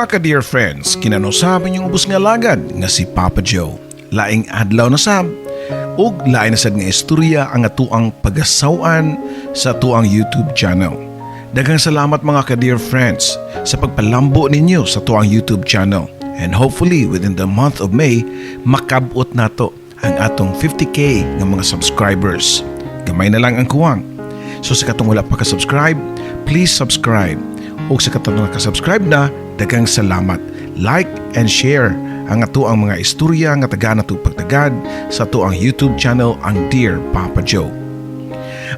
Mga ka-dear friends, kinanusabi niyong ubos nga lagad nga si Papa Joe. Laing adlaw na sab, ug lain na sad nga istorya ang atuang pagasawan sa atuang YouTube channel. Daghang salamat mga ka-dear friends sa pagpalambo ninyo sa atuang YouTube channel. And hopefully within the month of May, makabot nato ang atong 50k nga mga subscribers. Gamay na lang ang kuwang. So sa katong wala pa ka-subscribe, please subscribe. O sa katong nakasubscribe na, daghang salamat. Like and share ang ato ang mga istorya nga taga nato pagtagad sa ato ang YouTube channel ang Dear Papa Joe.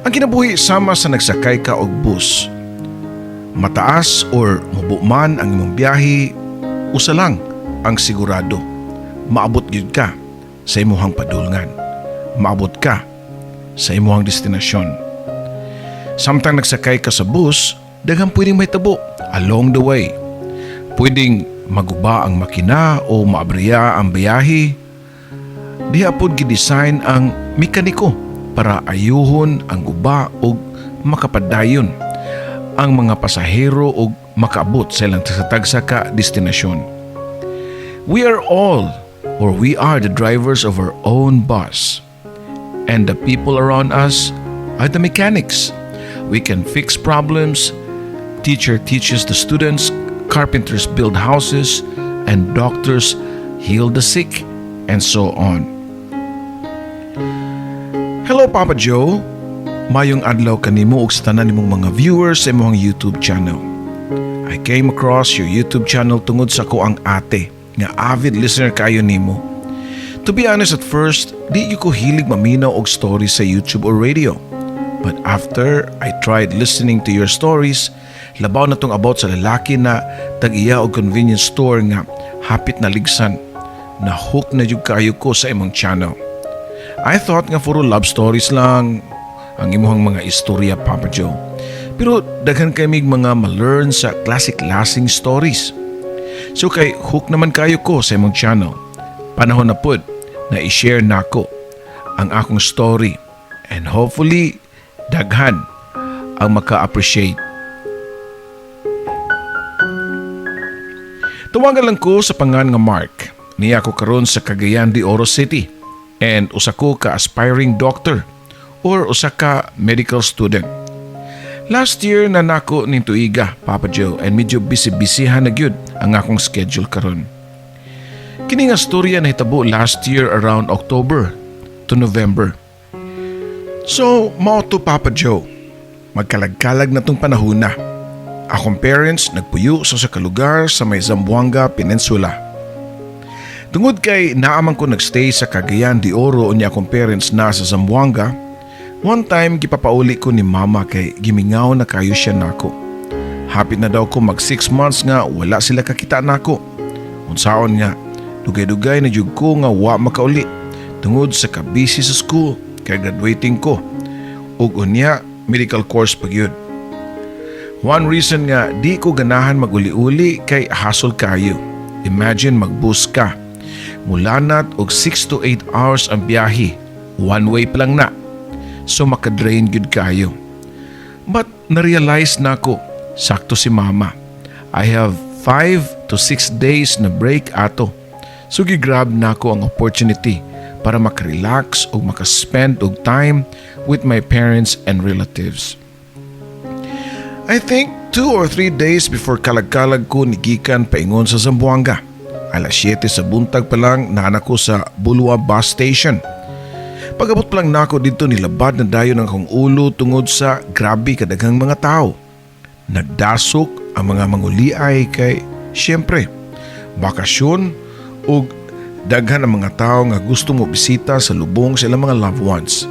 Ang kinabuhi sama sa nagsakay ka og bus. Mataas or mubuman ang imong biyahe, usa lang ang sigurado. Maabot gyud ka sa imong padulngan. Maabot ka sa imong destinasyon. Samtang nagsakay ka sa bus, daghang pwedeng mahitabo along the way. Pwedeng maguba ang makina o maabriya ang biyahe. Diha pod gidesign ang mekaniko para ayuhon ang guba o makapadayon ang mga pasahero o makaabot sa ilang tagsa ka destinasyon. We are the drivers of our own bus, and the people around us are the mechanics. We can fix problems. Teacher teaches the students, carpenters build houses, and doctors heal the sick, and so on. Hello Papa Joe, mayong adlaw kanimo ug sa tanan nimong mga viewers sa imong YouTube channel. I came across your YouTube channel tungod sa ko ang ate, nga avid listener kayo nimo. To be honest, at first, di ko hilig maminaw og stories sa YouTube or radio. But after I tried listening to your stories, labaw na tong about sa lalaki na tag-iya og convenience store nga hapit na ligsan. Na-hook na jud kayo ko sa imong channel. I thought nga puro love stories lang ang imong mga istorya, Papa Joe. Pero daghan kay mga ma-learn sa classic lasting stories. So kay hook naman kayo ko sa imong channel. Panahon na pod na i-share nako ang akong story, and hopefully daghan ang maka-appreciate. Tuwagan lang ko sa pangan nga Mark. Niya ko karon sa Cagayan de Oro City, and usa ko ka aspiring doctor or usa ka medical student. Last year na nako ning tuiga, Papa Joe, and medyo busy-busyhan na gyud ang akong schedule karon. Kini nga storya nahitabo last year around October to November. So, mao to Papa Joe. Magkalag-kalag na tong panahon na. Akong parents nagpuyo sa kalugar sa may Zamboanga Peninsula. Tungod kay naaman ko nagstay sa Cagayan de Oro unya akong parents na sa Zamboanga, one time gipapauli ko ni mama kay gimingaw na kayo siya nako. Hapit na daw ko mag 6 months nga wala sila kakita nako. Unsaon nga, dugay-dugay na jud ko nga wa makauli tungod sa kabisi sa school kay graduating ko. Ug unya medical course pagyud. One reason nga di ko ganahan maguli-uli kay hassle kayo. Imagine magbus ka. Mulanat og 6 to 8 hours ang biyahe. One way pa lang na. So makadrain gyud kayo. But na-realize na ko, sakto si mama. I have 5 to 6 days na break ato. So gigrab na ko ang opportunity para makarelax o makaspend og time with my parents and relatives. I think 2 or 3 days before kalag-kalag ko nigikan paingon sa Zamboanga. Alas 7 sa buntag pa lang nana ko sa Bulwa bus station. Pag-abot pa lang nako dito nilabad na dayon ang akong ulo tungod sa grabe kadaghang mga tao. Nagdasok ang mga manguliay kay siyempre bakasyon ug daghan ang mga tao nga gusto mo bisita sa lubong sa ilang mga loved ones.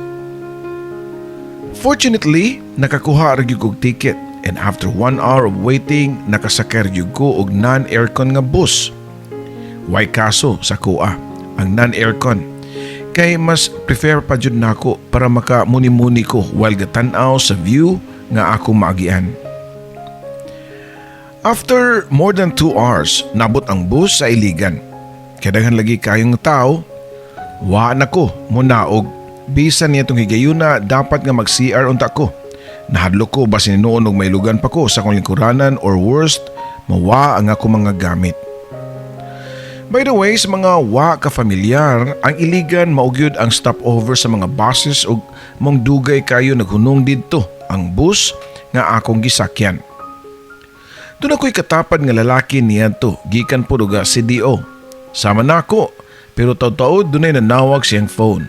Fortunately, nakakuha ra gyud kog ticket, and after 1 hour of waiting, nakasakay gyud ko og non-aircon nga bus. Why kaso sa kuha ang non-aircon? Kay mas prefer pa jud nako para makamuni-muni ko while gatan-aw sa view nga ako maagian. After more than 2 hours, nabot ang bus sa Iligan. Kadaghan lagi kayong tao, wa na ko munaog. Bisan niya itong higayuna, dapat nga mag-CR unta ko. Nahadlo ko ba sinuon og may lugan pa ko sa kong lingkuranan or worst, mawa ang ako mga gamit. By the way, sa mga wa ka familiar, ang Iligan maugyod ang stopover sa mga buses ug mong dugay kayo naghunong didto ang bus nga akong gisakyan. Doon ako'y katapad nga lalaki niya to, gikan po duga si D.O. Sama na ako, pero taod-taod dunay nanawag siyang phone.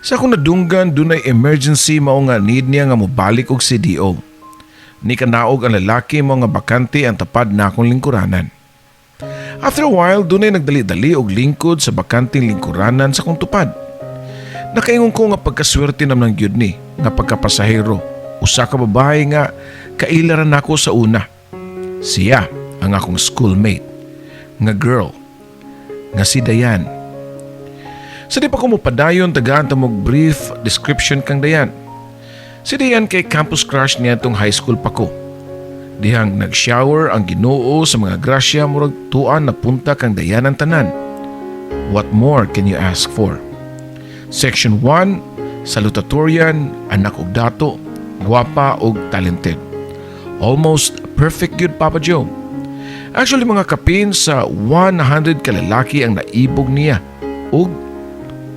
Sa akong nadunggan, dunay emergency mao nga need niya nga mobalik og si D.O. Ni kanaog ang lalaki mo nga bakante ang tapad na akong lingkuranan. After a while, dunay nagdali-dali og lingkod sa bakanting lingkuranan sa kong tupad. Nakaingon ko nga pagkaswerte naman ng gyud ni nga pagkapasahero. Usa ka babae nga kailaran ako sa una. Siya ang akong schoolmate nga girl nga si Dayan. Sa di pa ko mopadayon tagaan ta mog brief description kang Dayan. Si Dayan kay campus crush niya tong high school pa ko. Dihang nag-shower ang Ginoo sa mga grasya murag tuan na punta kang Dayan ang tanan. What more can you ask for? Section 1, salutatorian, anak og dato, guwapa og talented. Almost perfect good Papa Joe. Actually mga kapin sa 100 kalalaki ang naibog niya ug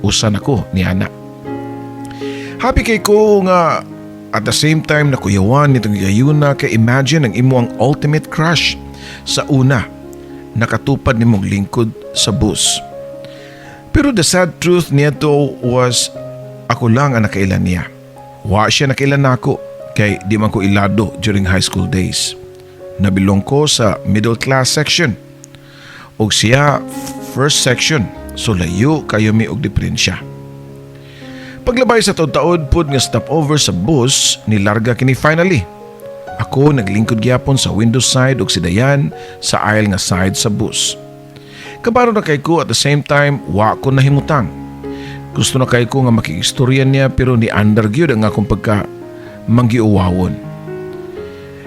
usan ako ni ana. Happy kay ko nga at the same time nakuyawan nitong gayuna kay imagine ang imo ang ultimate crush sa una nakatupad nimong lingkod sa bus. Pero the sad truth nito was ako lang ang nakailan niya. Wa siya nakailan nako kay di man ko ilado during high school days. Nabilong ko sa middle class section og siya first section, so layo kayo mi og diferensya. Paglabay sa taod-taod pod nga stopover sa bus, nilarga kini finally. Ako naglingkod gyapon sa window side ug si Dayan sa aisle nga side sa bus. Kabaro na kay ko at the same time wa ko nahimutang. Gusto na kay ko nga makikistorya niya pero ni under gyud ang akong pagka manggiuwawon.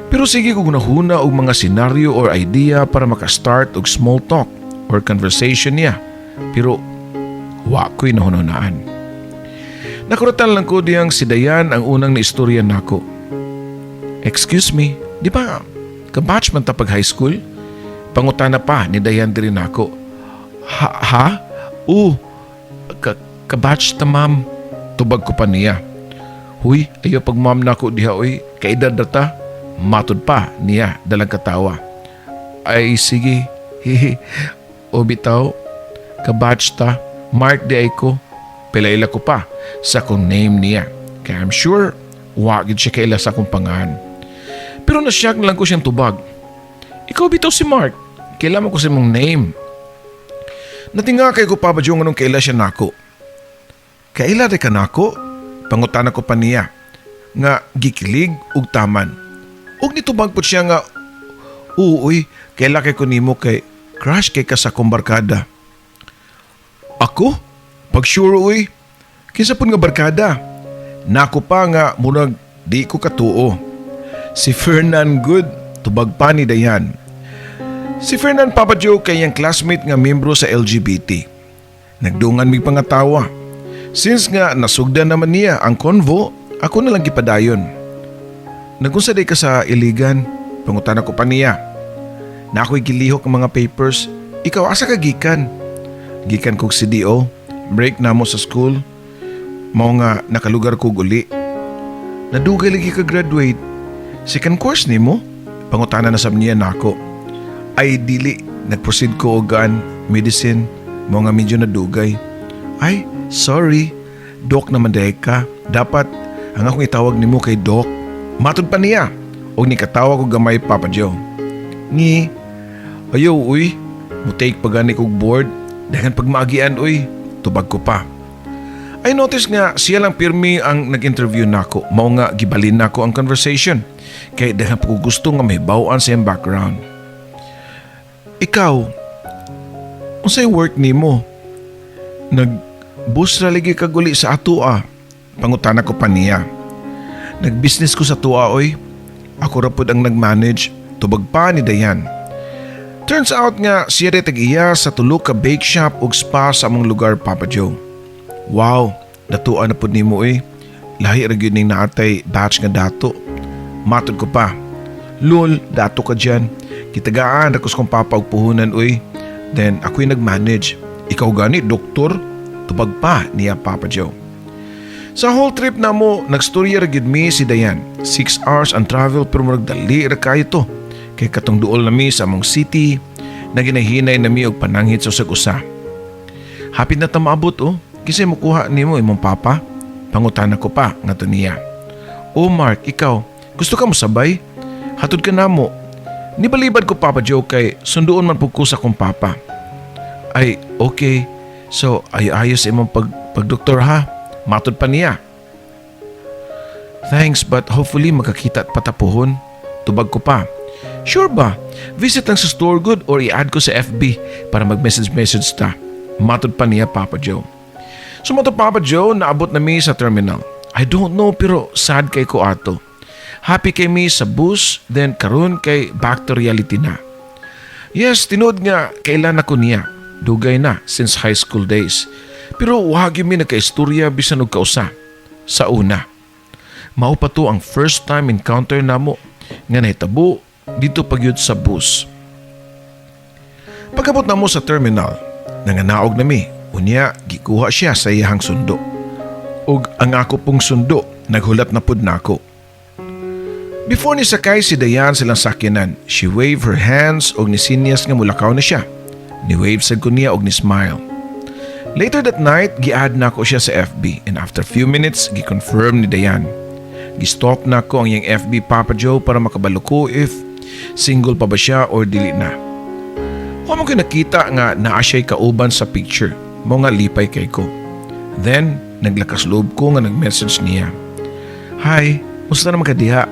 Pero sige kung nahuna og mga senaryo or idea para makastart og small talk or conversation niya. Pero wa ko'y nahununaan. Nakuratan lang ko diyang si Dayan ang unang naistorya nako. Excuse me, di ba kabatch man tapag high school? Pangutana pa ni Dayan diri nako. Ha? Kabatch ta ma'am. Tubag ko pa niya. Huy, ayo pag ma'am nako diha oy, kaedad data. Matod pa niya dalang katawa. Ay sige, hihi. O bitaw, kabatch ta, mark di ay ko. Pilaila ko pa sa kong name niya. Kaya I'm sure, wagid siya kaila sa akong pangahan. Pero nasyak lang ko siyang tubag. Ikaw bitaw si Mark, kailangan ko sa mong name. Natinga kay ko Papa Joe anong kaila siya nako. Kaila rin ka nako? Pangutana ko pa niya. Nga gikilig ug taman. Ug nitubag po siya nga, uy, kaila kay ko nimo kay crush kay ka sa kong barkada. Ako? Pag sure uy, kinsa pun nga barkada. Nako pa nga murag di ko katuo. Si Fernan Good, tubag pa ni Dayan. Si Fernan Papa Joe kay ang classmate nga membro sa LGBT. Nagdungan mi pangatawa. Since nga nasugdan naman niya ang convo, ako na lang gipadayon. Nagunsa day ka sa Iligan, pangutan ako pa niya. Na ako'y gilihok ang mga papers. Ikaw asa ka gikan? Gikan kog si D.O. Break na mo sa school. Mao nga nakalugar ko uli. Nadugay lagi ka graduate. Second course ni mo? Pangutana na sab niya nako. Ay dili, nagproceed ko og medicine. Mao nga medyo nadugay. Ay, sorry. Doc naman dahi ka. Dapat ang akong itawag nimo kay Doc. Matod pa niya. O ni katawag ko gamay Papa Joe. Ni, ayaw uy. Mutake pa gani kog board. Dahan pag maagian uy. Tubag ko pa. I notice nga siya lang pirmi ang nag-interview nako. Mao nga gibalin nako ang conversation. Kay dahan po gusto nga may bawaan sa iyang background. Ikaw, unsay work nimo? Nag-bus ra lagi kag uli sa atua. Pangutana ko pa niya. Nag-business ko sa tua oy. Ako ra pud ang nag-manage. Tubag pa ni Dayan. Turns out nga siya rin tag-iya sa tulo ka bake shop ug spa sa among lugar Papa Joe. Wow, datuan na pud nimo eh. Lahi ra gyud ning naatay batch nga dato. Matod ko pa. Lol, dato ka dyan. Kitagaan ako sa kong papa og puhunan uy. Then ako'y nag-manage. Ikaw gani, doktor? Tubag pa niya Papa Joe. Sa whole trip na mo, nagstorya ra gyud mi si Dayan. 6 hours ang travel pero magdali ra kayo to. Kay katong duol na mi sa among city, na ginahinay na mi og pananghit sa usag-usa. Hapit na ta maabot oh. Kisay mo kuha nimo imong papa? Pangutana ko pa nga to niya. Oh Mark, ikaw, gusto ka mo sabay? Hatod ka na mo. Nibalibad ko Papa Joe kay sunduon man pug ko sa kong papa. Ay, okay. So, ayos imong pagdoktor ha. Matod pa niya. Thanks but hopefully magkakita at patapuhon. Tubag ko pa. Sure ba? Visit lang sa store good or i-add ko sa FB para mag-message ta. Matod pa niya Papa Joe. Sumato Papa Joe, naabot na mi sa terminal. I don't know pero sad kay ko ato. Happy kay mi sa bus, then karon kay back to reality na. Yes, tinood nga kailan ako niya. Dugay na since high school days. Pero wag yun mi nagka-istorya bisan og kausa. Sa una. Mao pa to ang first time encounter namo nga nahitabo dito pagyud sa bus. Pagabot namo sa terminal, nanganaog na mi. Unya, gikuha siya sa iyang sundo. Ug ang ako pong sundo, naghulat na pud nako. Before ni sakay si Dayan silang sakyanan, she waved her hands og nisinyas nga mulakaw na siya. Ni-wave sad ko niya og ni-smile. Later that night, gi-add na ko siya sa FB and after few minutes, gi-confirm ni Dayan. Gi-stalk na ko ang iyang FB Papa Joe para makabalo ko if single pa ba siya or dili na. Huwag mo ko nakita nga naa siya'y kauban sa picture, mo nga lipay kay ko. Then, naglakas loob ko nga nag-message niya. Hi, musta naman ka diha?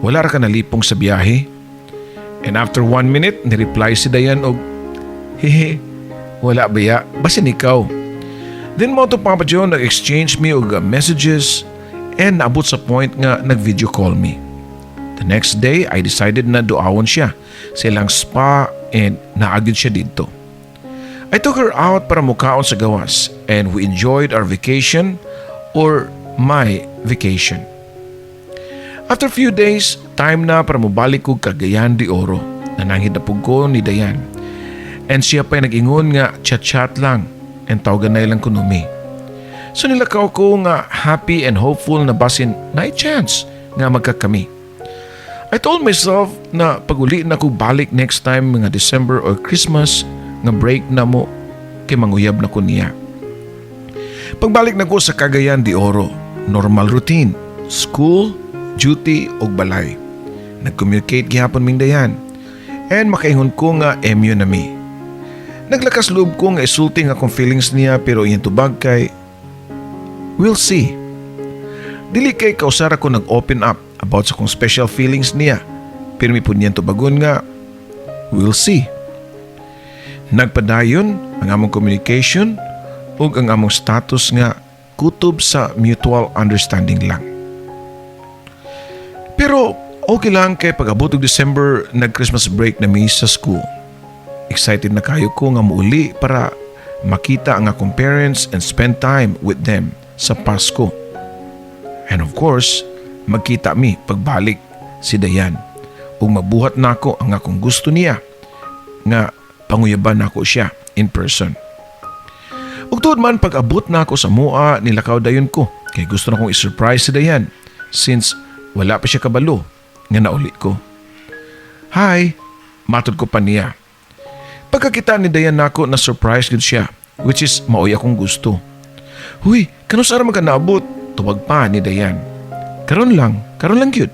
Wala ra ka nalipong sa biyahe? And after 1 minute, nireply si Dayan og, hehe, wala ba ya? Basin ikaw. Then mo to Papa Joe nag-exchange me og messages and naabot sa point nga nag-video call me. The next day, I decided na duawon siya sa ilang spa and naagid siya dito. I took her out para mukaon sa gawas and we enjoyed our vacation or my vacation. After a few days, time na para mubalik ko Cagayan de Oro. Nanangid na pug ko ni Dayan. And siya pa'y nag-ingon nga chat-chat lang and tawagan na ilang kunumi. So nilakaw ko nga happy and hopeful na basin na chance nga magkakami. I told myself na pag-uli na ko balik next time mga December or Christmas nga break na mo kay manguyab na ko niya. Pagbalik na ko sa Cagayan de Oro, normal routine, school, duty o balay. Nag-communicate gihapon ming Dayan and makaingon ko nga MU na mi. Naglakas loob ko nga isulting akong feelings niya pero iyang tubag kay we'll see. Dili kay kausara ko nag-open up about sa kong special feelings niya pero mi po niyang tubagon nga we'll see. Nagpadayon ang among communication ug ang among status nga kutob sa mutual understanding lang. Pero okay lang kay pag-abot og December nag-Christmas break na mi sa school. Excited na kayo ko nga muuli para makita ang akong parents and spend time with them sa Pasko. And of course, magkita mi pagbalik si Dayan ug mabuhat nako ang akong gusto niya nga panguyaban nako siya in person. Ug tuod man pag-abot nako sa mua nilakaw dayon ko kay gusto na kong i-surprise si Dayan since wala pa siya kabalo nga nauli ko. Hi, matod ko pa niya. Pagkakita ni Dayan nako na surprise gud siya which is maoy akong gusto. Huy, kanus ara man ka naabot? Tuwag pa ni Dayan. Karon lang gyud.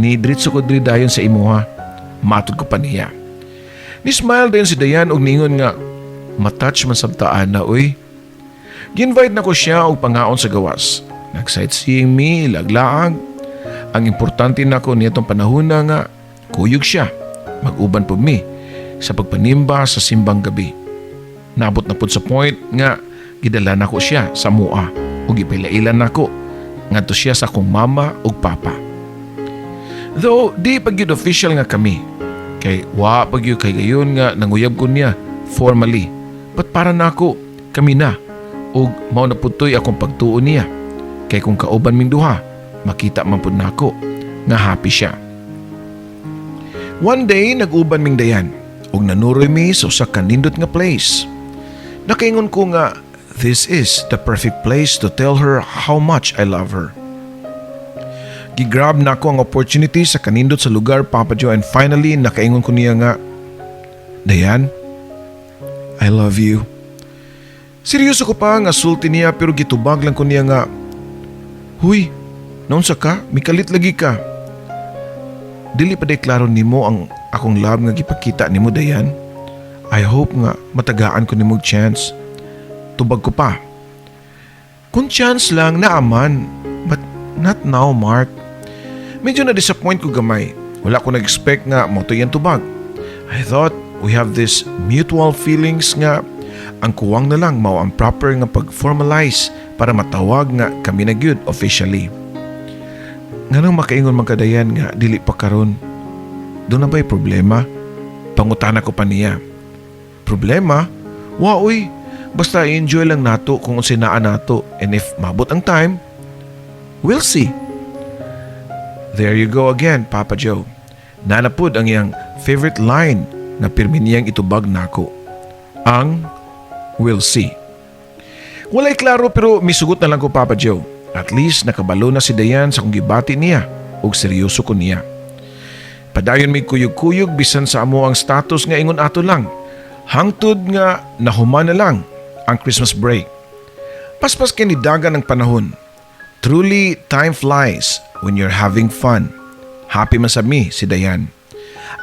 Ni diretso ko diri dayon sa imuha. Matod ko pa niya. Ni smile din si Dayan og ningon nga matouch man sabtaan na uy. Gi-invite na ko siya og pangaon sa gawas. Nag-sightseeing mi laglaag. Ang importante nako nitong panahon na nga kuyog siya. Mag-uban po mi sa pagpanimba sa simbang gabi. Naabot na pud sa point nga gidala nako siya sa mua ug gipilailan nako ngadto siya sa akong mama ug papa. Though di pagyud official nga kami kay wa pagyud kay gayon nga nanguyab ko niya formally but para nako kami na ug mao na putoy akong pagtuo niya kay kung kauban ming duha makita man pud nako nga happy siya. One day, nag-uban ming dayan ug nanuroy mi sa usa ka nindot nga place. Nakaingon ko nga, this is the perfect place to tell her how much I love her. Gigrab na ako ang opportunity sa kanindot sa lugar, Papa Joe, and finally, nakaingon ko niya nga, Dayan, I love you. Seryoso ko pa nga sulti niya pero gitubag lang ko niya nga, Huy, naunsa ka? Mikalit lagi ka. Dili pa day klaro nimo ang akong love nga gipakita nimo, Dayan. I hope nga matagaan ko nimo chance. Tubag ko pa. Kung chance lang naaman, but not now, Mark. Medyo na-disappoint ko gamay. Wala ko nag-expect nga mo to yan tubag. I thought we have this mutual feelings nga ang kuwang na lang mao ang proper nga pag-formalize para matawag nga kami na gyud officially. Nganong makaingon man kadayan nga dili pa karon. Doon na ba'y problema? Pangutana ko pa niya. Problema? Waoy, basta enjoy lang nato kung sinaan nato, and if mabot ang time, we'll see. There you go again, Papa Joe. Nanapod ang iyang favorite line na pirmi niyang itubag nako. Ang we'll see. Walay klaro pero misugot na lang ko, Papa Joe. At least nakabalo na si Dayan sa kung gibati niya ug seryoso ko niya. Padayon may kuyog-kuyog bisan sa amo ang status nga ingon ato lang. Hangtod nga nahuman na lang ang Christmas break. Paspas kay nidagan ang panahon. Truly, time flies when you're having fun. Happy man sa mi si Dayan.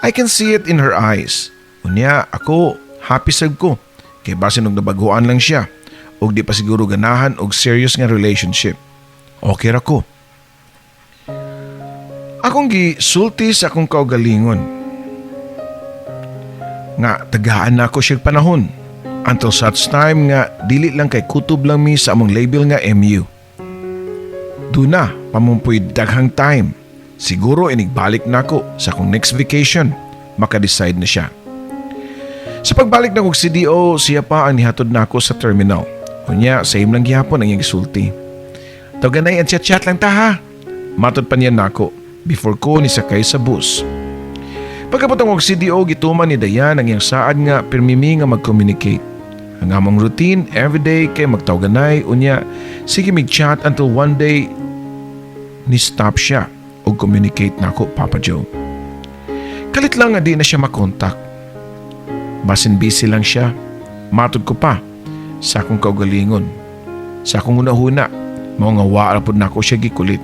I can see it in her eyes. Unya, ako, happy sad ko. Kay basin og nabaguan lang siya. Og di pa siguro ganahan og serious nga relationship. Okay ra ko. Akong gisulti sa akong kaugalingon. Nga, tagaan na ako siya panahon. Until such time nga, dili lang kay kutob lang mi sa among label nga MU. Duna, pamumpuy daghang time. Siguro inigbalik na ako sa akong next vacation. Maka-decide na siya. Sa pagbalik na kong CDO, siya pa ang nihatod na ako sa terminal. Kunya, same lang gihapon ang iyang isulti. Tawaganay ang chat-chat lang ta ha. Matod pa niya na ako before ko nisakay sa bus. Pagkapatong kong CDO, gituman ni Dayan ang iyang saad nga pirmimi nga mag-communicate. Ang among routine, everyday kay magtawaganay, unya, sige mig-chat until one day ni-stop siya o communicate na ako, Papa Joe. Kalit lang nga di na siya makontak. Basin busy lang siya. Matod ko pa sa akong kaugalingon. Sa akong una-huna, mga waarapod na ako siya gikulit.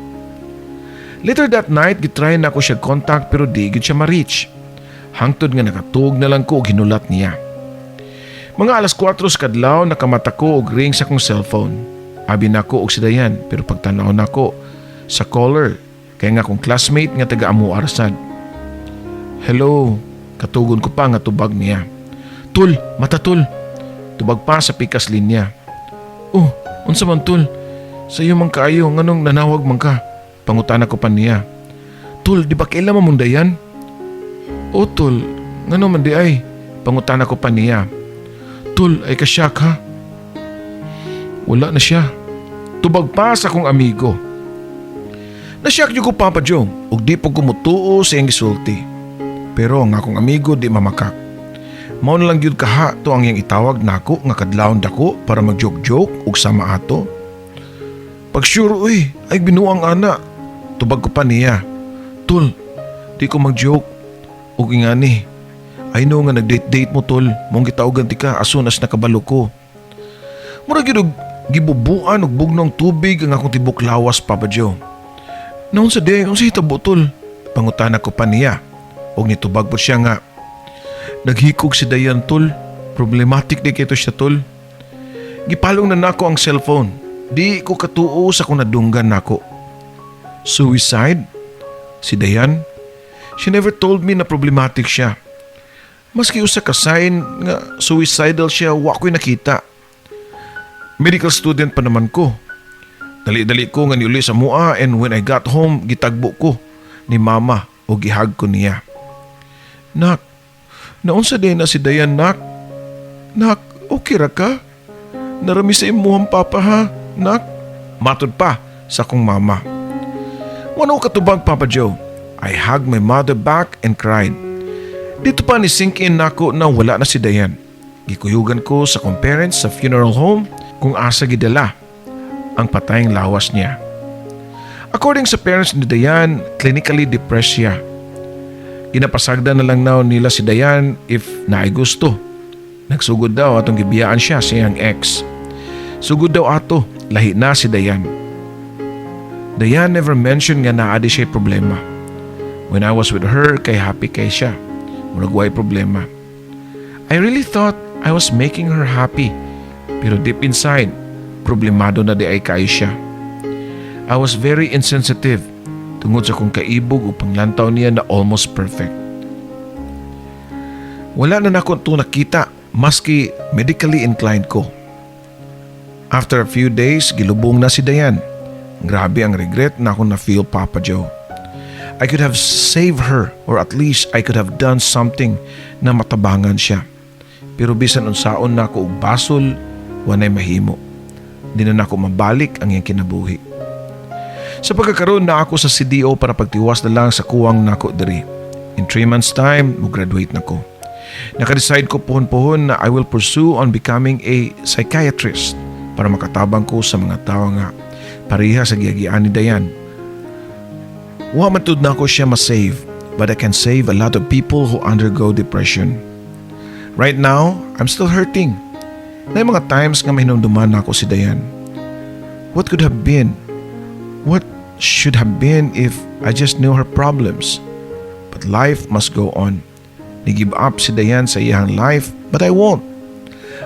Later that night, gitry na ako siya contact pero di gid siya ma-reach. Hangtod nga nakatug na lang ko og hinulat niya. Mga alas 4 kadlaw nakamata ko og ring sa akong cellphone. Abi na ko og si Dayan pero pagtanaw na ko sa caller kay nga akong classmate nga taga Amu Arasad. Hello, katugon ko pa nga tubag niya. Tul, mata tul. Tubag pa sa pikas linya. Oh, unsa man tul? Sayo man kaayo nganong nanawag man ka. Pangutana ko pa niya. Tul, di ba kailan mong Dayan? O tul, ngano man di ay? Pangutana ko pa niya. Tul, ay kasyak ha? Wala na siya. Tubag pa sa akong amigo. Nasyak niyo ko, Papa Joe, ug di po kumutuo sa iyang gisulti. Pero ang akong amigo di mamakak. Mao na lang gyud kaha to ang iyang itawag nako nga kadlawon dako para mag-joke-joke ug sama ato. Pag sure uy, ay binuang ana. Tubag ko pa niya. Tul, di ko mag-joke. Ug ingani, I know nga nag-date-date mo tol, mong gitawagan ti ka as soon as nakabalo ko. Mura gyud gibubuan og bugnong tubig ang akong tibok lawas, Papa Joe. Naon sa day, ang hitabo tol. Pangutana ko pa niya. Og nitubag po siya nga. Naghikog si Dayan tol. Problematic di kito siya tol. Gipalong na nako ang cellphone. Di ko katuo sa kung nadunggan nako. Suicide? Si Dayan? She never told me na problematic siya. Maski usa ka sign nga suicidal siya, wa ko'y nakita. Medical student pa naman ko. Dali-dali ko nga niuli sa mua and when I got home, gitagbo ko ni mama o gihag ko niya. Nak, naunsa din na si Dayan, nak? Nak, okay ra ka? Narami sa imuhang papa ha, nak? Matod pa sa akong mama. Wano katubag, Papa Joe. I hugged my mother back and cried. Dito pa ni sink in nako na wala na si Dayan. Gikuyugan ko sa kong parents sa funeral home kung asa gidala ang patayng lawas niya. According sa parents ni Dayan, clinically depressed siya. Ginapasagda na lang daw nila si Dayan if naay gusto. Nagsugod daw atong gibiyaan siya sa iyang ex. Sugod daw ato, lahi na si Dayan. Dayan never mentioned nga naadi siya problema. When I was with her, kay happy kay siya. Murag problema. I really thought I was making her happy. Pero deep inside, problemado na di ay kayo siya. I was very insensitive tungod sa kong kaibog o panglantaw niya na almost perfect. Wala na nako ito nakita maski medically inclined ko. After a few days, gilubong na si Dayan. Grabe ang regret na ako na-feel, Papa Joe. I could have saved her or at least I could have done something na matabangan siya. Pero bisan unsaon na ako og basol, wanay mahimo. Di na ako mabalik ang iyang kinabuhi. Sa pagkakaroon na ako sa CDO para pagtiwas na lang sa kuwang nako diri. In 3 months time, mo-graduate na ko. Naka-decide ko pohon-pohon na I will pursue on becoming a psychiatrist para makatabang ko sa mga tao nga pareha sa giagian ni Dayan. Wa matud na ako siya ma-save, but I can save a lot of people who undergo depression. Right now, I'm still hurting. Na mga times nga mahinumduman na ako si Dayan. What could have been? What should have been if I just knew her problems? But life must go on. Ni-give up si Dayan sa iyang life, but I won't.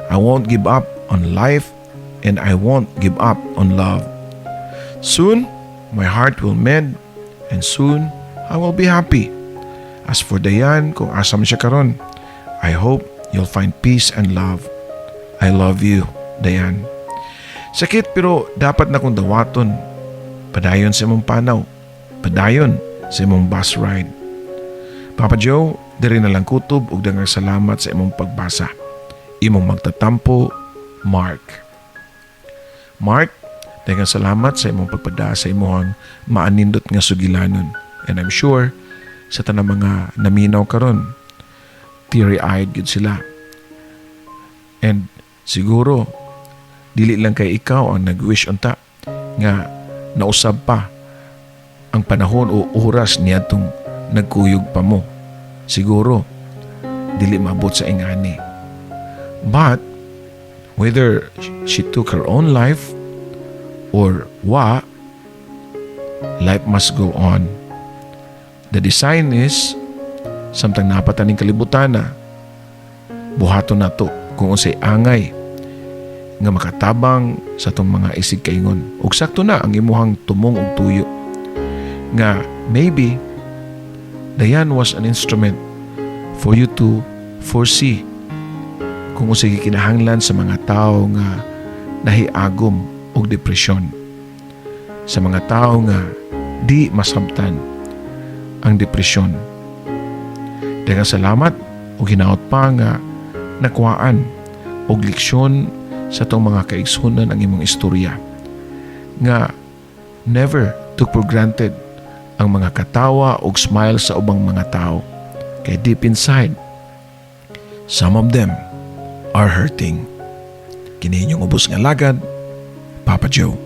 I won't give up on life and I won't give up on love. Soon, my heart will mend and soon, I will be happy. As for Dayan, kung asam siya karon, I hope you'll find peace and love. I love you, Dayan. Sakit pero dapat na kong dawaton. Padayon sa imong panaw. Padayon sa imong bus ride. Papa Joe, diri na lang kutob ug daghang salamat sa imong pagbasa. Imong magtatampo, Mark. Mark, daghang salamat sa imong pagpada sa imong maanindot nga sugilanon. And I'm sure sa tanang mga naminaw karon, teary-eyed gid sila. And siguro dili lang kay ikaw ang nag-wish unta nga nausab pa ang panahon o oras niyadtong nagkuyog pa mo. Siguro dili maabot sa ingani. But whether she took her own life or wa, life must go on. The design is samtang napataning kalibutan na buhaton nato kung unsay angay nga makatabang sa tong mga isig kaingon. Ug sakto na ang imuhang tumong og tuyo nga maybe Dayan was an instrument for you to foresee kung unsay kinahanglan sa mga tao nga nahiagom og depresyon, sa mga tao nga di masabtan ang depresyon. Daghang salamat ug hinaot pa nga nakuhaan og leksyon sa tong mga kaigsunan ang imong istorya nga never took for granted ang mga katawa o smile sa ubang mga tao. Kaya deep inside, some of them are hurting. Kini inyong ubos nga lagad, Papa Joe.